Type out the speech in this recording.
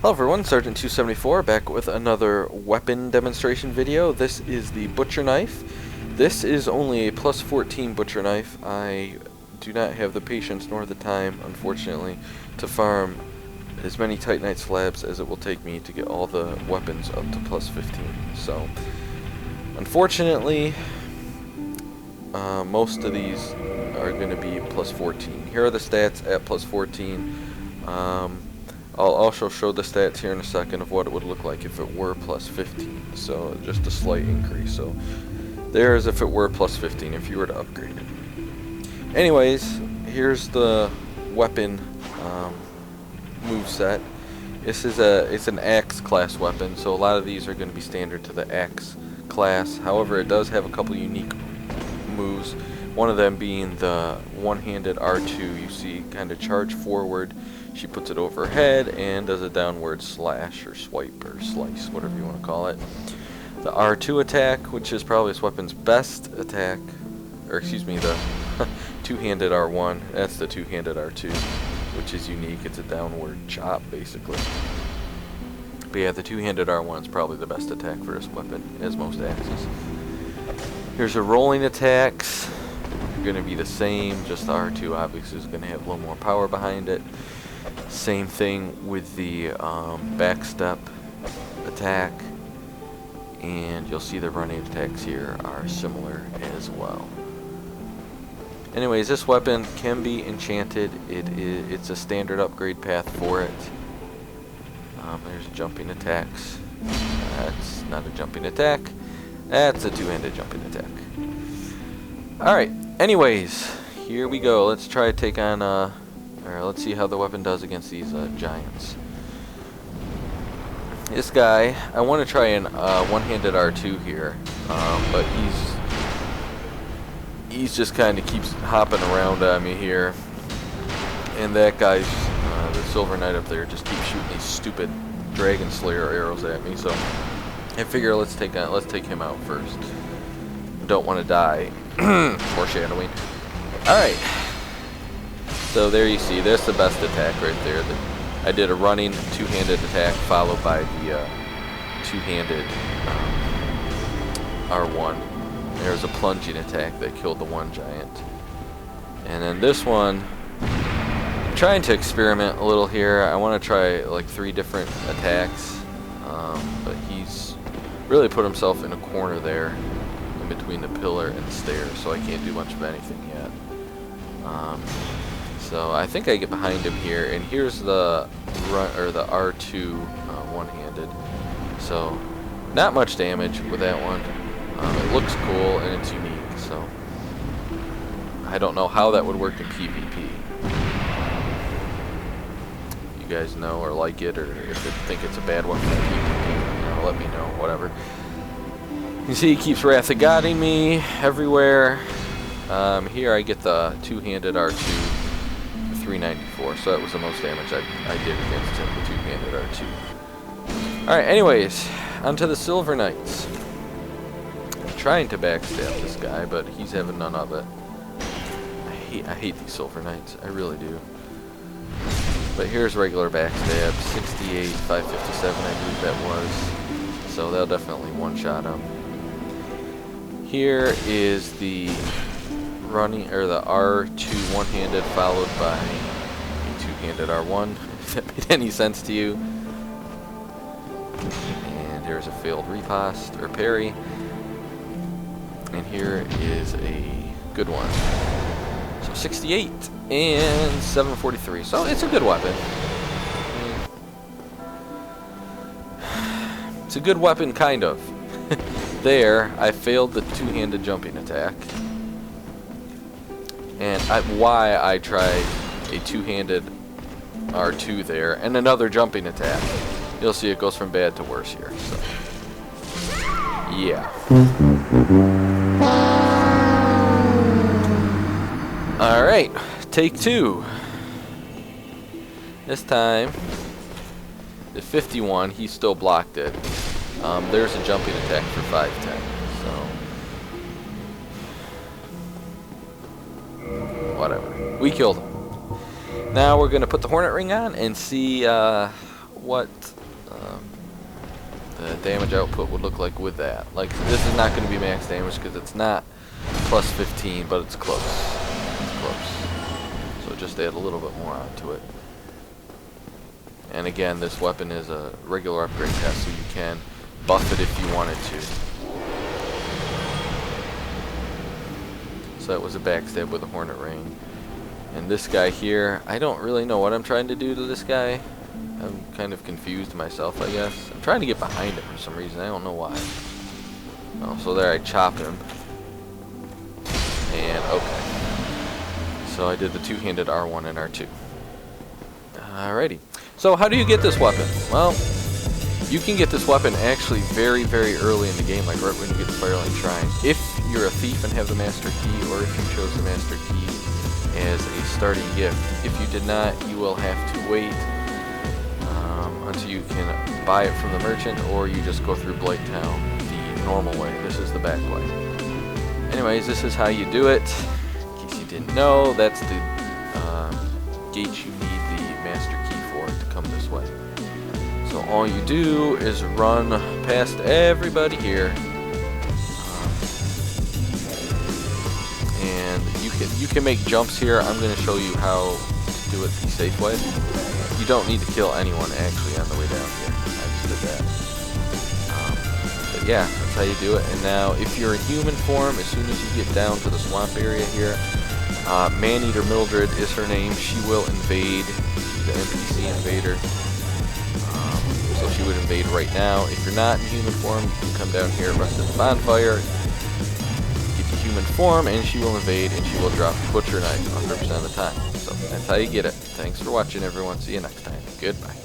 Hello everyone, Sergeant 274 back with another weapon demonstration video. This is the butcher knife. This is only a plus 14 butcher knife. I do not have the patience nor the time, unfortunately, to farm as many Titanite slabs as it will take me to get all the weapons up to plus 15. So, unfortunately, most of these are going to be plus 14. Here are the stats at plus 14. I'll also show the stats here in a second of what it would look like if it were plus 15. So just a slight increase. So there is if it were plus 15 if you were to upgrade it. Anyways, here's the weapon move set. It's an axe class weapon, so a lot of these are going to be standard to the axe class. However, it does have a couple unique moves. One of them being the one-handed R2. You see, kind of charge forward. She puts it over her head and does a downward slash or swipe or slice, whatever you want to call it. The R2 attack, which is probably this weapon's best attack, or excuse me, the two-handed R1. That's the two-handed R2, which is unique. It's a downward chop, basically. But yeah, the two-handed R1 is probably the best attack for this weapon, as most axes. Here's her rolling attacks. They're going to be the same, just the R2 obviously is going to have a little more power behind it. Same thing with the backstep attack, and you'll see the running attacks here are similar as well. Anyways, this weapon can be enchanted. It's a standard upgrade path for it. There's jumping attacks. That's not a jumping attack. That's a two-handed jumping attack. Alright, anyways, here we go. Let's try to take on, let's see how the weapon does against these giants. This guy, I want to try an one-handed R2 here, but he's just kind of keeps hopping around on me here. And that guy's, the Silver Knight up there, just keeps shooting these stupid Dragon Slayer arrows at me, so I figure let's take him out first. Don't want to die. Foreshadowing. Alright. So there you see, there's the best attack right there. I did a running two-handed attack followed by the two-handed R1. There's a plunging attack that killed the one giant. And then this one, I'm trying to experiment a little here. I want to try like 3 different attacks. But he's really put himself in a corner there in between the pillar and the stairs, so I can't do much of anything yet. So I think I get behind him here, and here's the the R2 one-handed. So not much damage with that one. It looks cool and it's unique. So I don't know how that would work in PvP. You guys know or like it, or if you think it's a bad one for PvP, let me know. Whatever. You see, he keeps Wrath of Godding me everywhere. Here I get the two-handed R2. 394, so that was the most damage I did against him, the two-handed R2. Alright, anyways, onto the Silver Knights. I'm trying to backstab this guy, but he's having none of it. I hate these Silver Knights, I really do. But here's regular backstab, 68, 557 I believe that was. So that'll definitely one-shot him. Here is the running, or the R2 one-handed followed by a two-handed R1, if that made any sense to you. And here's a failed riposte or parry, and here is a good one. So 68 and 743, so it's a good weapon. It's a good weapon, kind of. There I failed the two-handed jumping attack. And why I tried a two-handed R2 there, and another jumping attack. You'll see it goes from bad to worse here. So, yeah. Alright, take 2. This time, the 51, he still blocked it. There's a jumping attack for 510. Whatever. We killed him. Now we're going to put the Hornet Ring on and see what the damage output would look like with that. Like, this is not going to be max damage because it's not plus 15, but it's close. It's close. So just add a little bit more onto it. And again, this weapon is a regular upgrade test, so you can buff it if you wanted to. So that was a backstab with a Hornet Ring. And this guy here, I don't really know what I'm trying to do to this guy. I'm kind of confused myself, I guess. I'm trying to get behind him for some reason. I don't know why. Oh, so there I chop him. And okay. So I did the two-handed R1 and R2. Alrighty. So how do you get this weapon? Well, you can get this weapon actually very, very early in the game, like right when you get the Firelight Shrine. If you're a thief and have the Master Key, or if you chose the Master Key as a starting gift. If you did not, you will have to wait until you can buy it from the merchant, or you just go through Blighttown the normal way. This is the back way. Anyways, this is how you do it. In case you didn't know, that's the gate you need the Master Key for to come this way. So all you do is run past everybody here, and you can make jumps here. I'm going to show you how to do it the safe way. You don't need to kill anyone actually on the way down here. I just did that. But yeah, that's how you do it. And now, if you're in human form, as soon as you get down to the swamp area here, Maneater Mildred is her name. She will invade. She's the NPC invader. So she would invade right now. If you're not in human form, you can come down here, rest at the bonfire, get to human form, and she will invade, and she will drop Butcher Knife 100% of the time. So that's how you get it. Thanks for watching, everyone. See you next time. Goodbye.